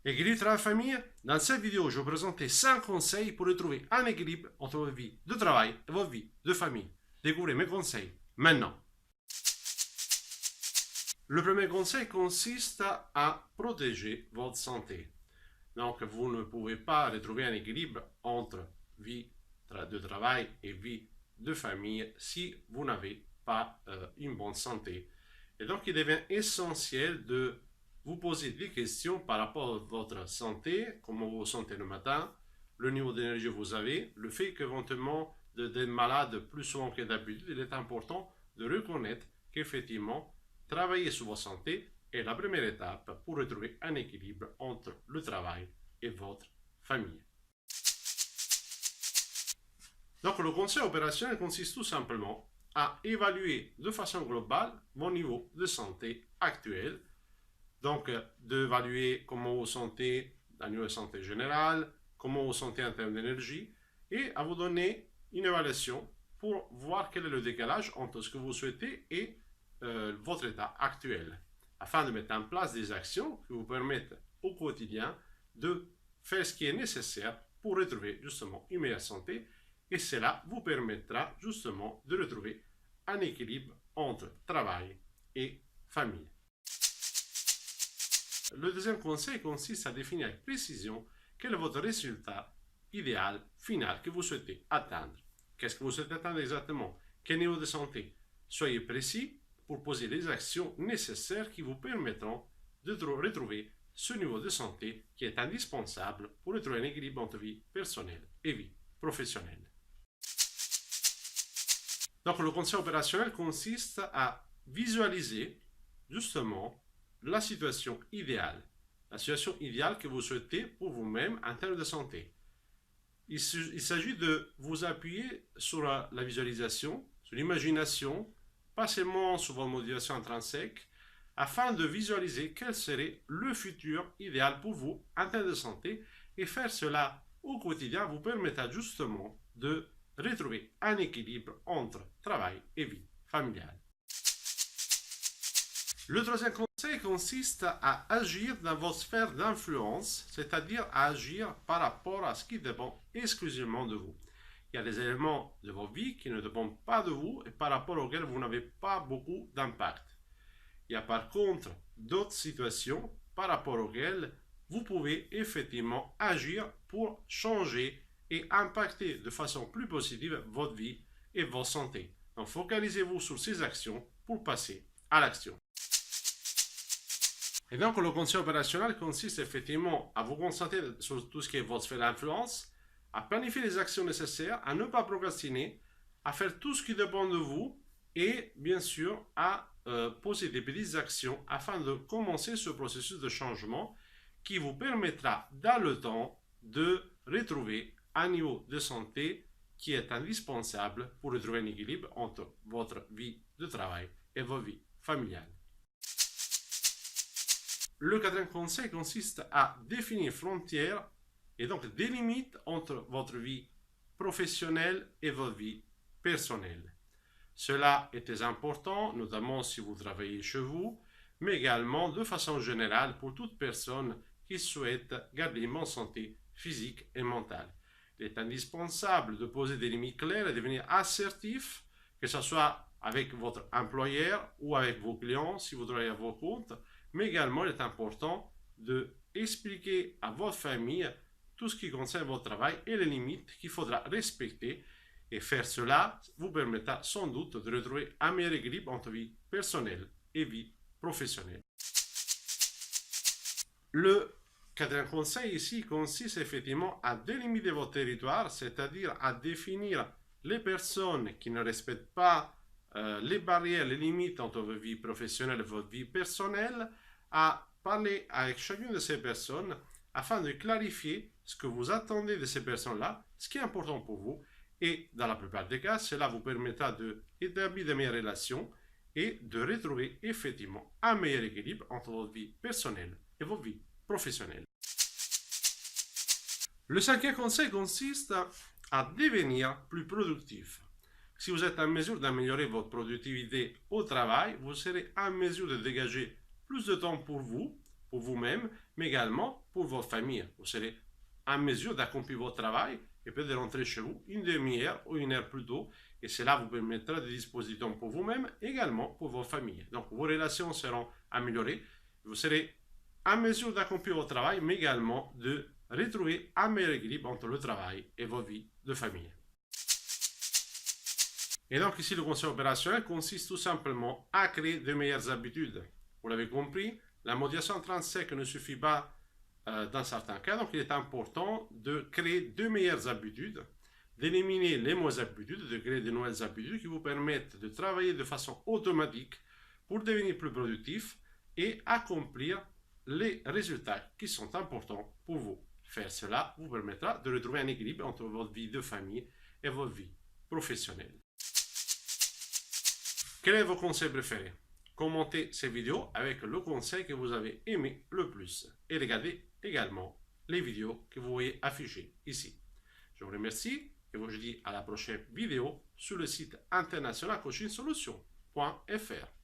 Équilibre travail-famille. Dans cette vidéo, je vais vous présenter 5 conseils pour retrouver un équilibre entre votre vie de travail et votre vie de famille. Découvrez mes conseils maintenant. Le premier conseil consiste à protéger votre santé. Donc, vous ne pouvez pas retrouver un équilibre entre vie de travail et vie de famille si vous n'avez pas une bonne santé. Et donc, il devient essentiel de vous poser des questions par rapport à votre santé, comment vous vous sentez le matin, le niveau d'énergie que vous avez, le fait qu'éventuellement d'être malade plus souvent que d'habitude. Il est important de reconnaître qu'effectivement, travailler sur votre santé est la première étape pour retrouver un équilibre entre le travail et votre famille. Donc, le conseil opérationnel consiste tout simplement à évaluer de façon globale vos niveaux de santé actuels. Donc, d'évaluer comment vous sentez à niveau de santé générale, comment vous sentez en termes d'énergie, et à vous donner une évaluation pour voir quel est le décalage entre ce que vous souhaitez et votre état actuel, afin de mettre en place des actions qui vous permettent au quotidien de faire ce qui est nécessaire pour retrouver justement une meilleure santé, et cela vous permettra justement de retrouver un équilibre entre travail et famille. Le deuxième conseil consiste à définir avec précision quel est votre résultat idéal, final, que vous souhaitez atteindre. Qu'est-ce que vous souhaitez atteindre exactement? Quel niveau de santé? Soyez précis pour poser les actions nécessaires qui vous permettront de retrouver ce niveau de santé qui est indispensable pour retrouver un équilibre entre vie personnelle et vie professionnelle. Donc, le conseil opérationnel consiste à visualiser justement la situation idéale que vous souhaitez pour vous-même en termes de santé. Il s'agit de vous appuyer sur la visualisation, sur l'imagination, pas seulement sur votre motivation intrinsèque, afin de visualiser quel serait le futur idéal pour vous en termes de santé, et faire cela au quotidien vous permettra justement de retrouver un équilibre entre travail et vie familiale. Le troisième conseil consiste à agir dans votre sphère d'influence, c'est-à-dire à agir par rapport à ce qui dépend exclusivement de vous. Il y a des éléments de votre vie qui ne dépendent pas de vous et par rapport auxquels vous n'avez pas beaucoup d'impact. Il y a par contre d'autres situations par rapport auxquelles vous pouvez effectivement agir pour changer et impacter de façon plus positive votre vie et votre santé. Donc, focalisez-vous sur ces actions pour passer à l'action. Et donc, le conseil opérationnel consiste effectivement à vous concentrer sur tout ce qui est votre sphère d'influence, à planifier les actions nécessaires, à ne pas procrastiner, à faire tout ce qui dépend de vous et bien sûr à poser des petites actions afin de commencer ce processus de changement qui vous permettra dans le temps de retrouver un niveau de santé qui est indispensable pour retrouver un équilibre entre votre vie de travail et votre vie familiale. Le quatrième conseil consiste à définir frontières et donc des limites entre votre vie professionnelle et votre vie personnelle. Cela est très important, notamment si vous travaillez chez vous, mais également de façon générale pour toute personne qui souhaite garder une bonne santé physique et mentale. Il est indispensable de poser des limites claires et de devenir assertif, que ce soit avec votre employeur ou avec vos clients si vous travaillez à vos comptes, mais également il est important d'expliquer à votre famille tout ce qui concerne votre travail et les limites qu'il faudra respecter, et faire cela vous permettra sans doute de retrouver un meilleur équilibre entre vie personnelle et vie professionnelle. Le quatrième conseil ici consiste effectivement à délimiter votre territoire, c'est-à-dire à définir les personnes qui ne respectent pas les barrières, les limites entre votre vie professionnelle et votre vie personnelle, à parler avec chacune de ces personnes afin de clarifier ce que vous attendez de ces personnes-là, ce qui est important pour vous, et dans la plupart des cas, cela vous permettra d'établir de meilleures relations et de retrouver effectivement un meilleur équilibre entre votre vie personnelle et votre vie professionnelle. Le cinquième conseil consiste à devenir plus productif. Si vous êtes en mesure d'améliorer votre productivité au travail, vous serez en mesure de dégager plus de temps pour vous, pour vous-même, mais également pour votre famille. Vous serez en mesure d'accomplir votre travail et peut-être de rentrer chez vous une demi-heure ou une heure plus tôt. Et cela vous permettra de disposer du temps pour vous-même, également pour votre famille. Donc, vos relations seront améliorées. Vous serez en mesure d'accomplir votre travail, mais également de retrouver un meilleur équilibre entre le travail et votre vie de famille. Et donc ici, le conseil opérationnel consiste tout simplement à créer de meilleures habitudes. Vous l'avez compris, la motivation intrinsèque ne suffit pas dans certains cas, donc il est important de créer de meilleures habitudes, d'éliminer les mauvaises habitudes, de créer de nouvelles habitudes qui vous permettent de travailler de façon automatique pour devenir plus productif et accomplir les résultats qui sont importants pour vous. Faire cela vous permettra de retrouver un équilibre entre votre vie de famille et votre vie professionnelle. Quel est votre conseil préféré? Commentez ces vidéos avec le conseil que vous avez aimé le plus et regardez également les vidéos que vous voyez affichées ici. Je vous remercie et vous dis à la prochaine vidéo sur le site internationalcoachingsolutions.fr.